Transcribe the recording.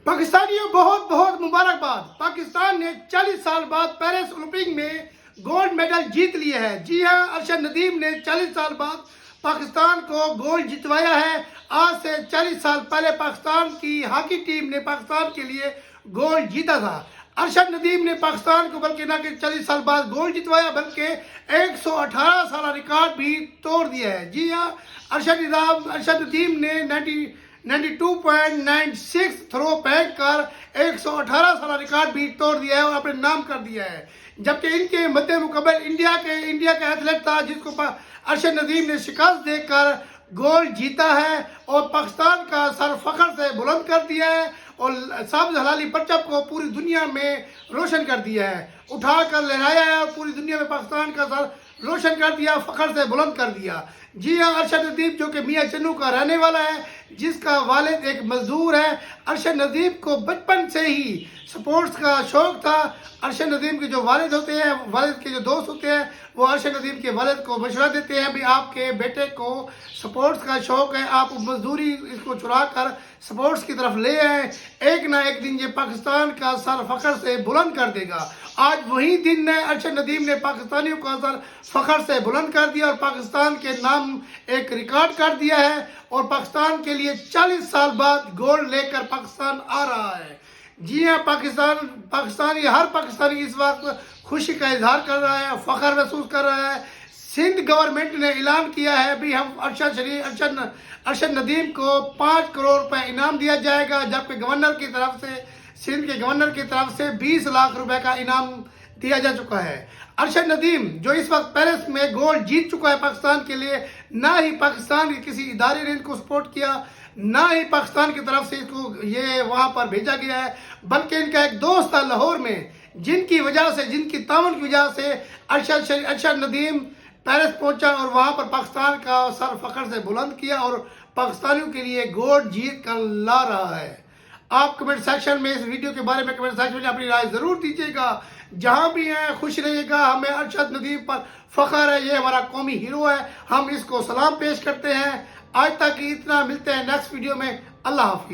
पाकिस्तानियों बहुत बहुत मुबारकबाद। पाकिस्तान ने 40 साल बाद पेरिस ओलंपिक में गोल्ड मेडल जीत लिया है। जी हाँ, अरशद नदीम ने 40 साल बाद पाकिस्तान को गोल्ड जितवाया है। आज से 40 साल पहले पाकिस्तान की हॉकी टीम ने पाकिस्तान के लिए गोल्ड जीता था। अरशद नदीम ने पाकिस्तान को बल्कि न कि 40 साल बाद गोल्ड जितवाया बल्कि 118 साल रिकॉर्ड भी तोड़ दिया है। जी हाँ, अरशद नदीम ने 92.96 थ्रो फेंक कर 118 साल रिकॉर्ड भी तोड़ दिया है और अपने नाम कर दिया है। जबकि इनके मद्दे मुकाबले इंडिया का एथलीट था जिसको अरशद नदीम ने शिकस्त देकर गोल्ड जीता है और पाकिस्तान का सर फखर से बुलंद कर दिया है और साबित हलाली परचम को पूरी दुनिया में रोशन कर दिया है, उठा कर लहराया है और पूरी दुनिया में पाकिस्तान का सर रोशन कर दिया, फखर से बुलंद कर दिया। जी हाँ, अरशद नदीम जो कि मियाँ चन्नू का रहने वाला है, जिसका वालिद एक मजदूर है। अरशद नदीम को बचपन से ही स्पोर्ट्स का शौक था। अरशद नदीम के जो वालिद होते हैं, वालिद के जो दोस्त होते हैं, वो अरशद नदीम के वालिद को मशवरा देते हैं भी आपके बेटे को स्पोर्ट्स का शौक है, आप मजदूरी इसको छुड़ा कर स्पोर्ट्स की तरफ ले आए, एक ना एक दिन ये पाकिस्तान का सर फखर से बुलंद कर देगा। आज वही दिन है, अरशद नदीम ने पाकिस्तानियों का सर फखर से बुलंद कर दिया और पाकिस्तान के नाम एक रिकॉर्ड कर दिया है और पाकिस्तान के लिए 40 साल बाद गोल्ड लेकर पाकिस्तान आ रहा है। जी हाँ, हर पाकिस्तानी इस वक्त खुशी का इजहार कर रहा है, फख्र महसूस कर रहा है। सिंध गवर्नमेंट ने ऐलान किया है भी हम अरशद नदीम को 5 करोड़ रुपए इनाम दिया जाएगा, जबकि सिंध के गवर्नर की तरफ से 20 लाख रुपए का इनाम दिया जा चुका है। अरशद नदीम जो इस वक्त पेरिस में गोल्ड जीत चुका है पाकिस्तान के लिए, ना ही पाकिस्तान के किसी इदारे ने इनको सपोर्ट किया, ना ही पाकिस्तान की तरफ से इसको ये वहां पर भेजा गया है, बल्कि इनका एक दोस्त था लाहौर में, जिनकी तावन की वजह से अरशद नदीम पेरिस पहुंचा और वहां पर पाकिस्तान का सर फखर से बुलंद किया और पाकिस्तानियों के लिए गोल्ड जीत कर ला रहा है। आप कमेंट सेक्शन में इस वीडियो के बारे में कमेंट सेक्शन में अपनी राय जरूर दीजिएगा। जहां भी हैं खुश रहिएगा। हमें अरशद नदीम पर फख्र है, ये हमारा कौमी हीरो है, हम इसको सलाम पेश करते हैं। आज तक इतना, मिलते हैं नेक्स्ट वीडियो में। अल्लाह हाफिज।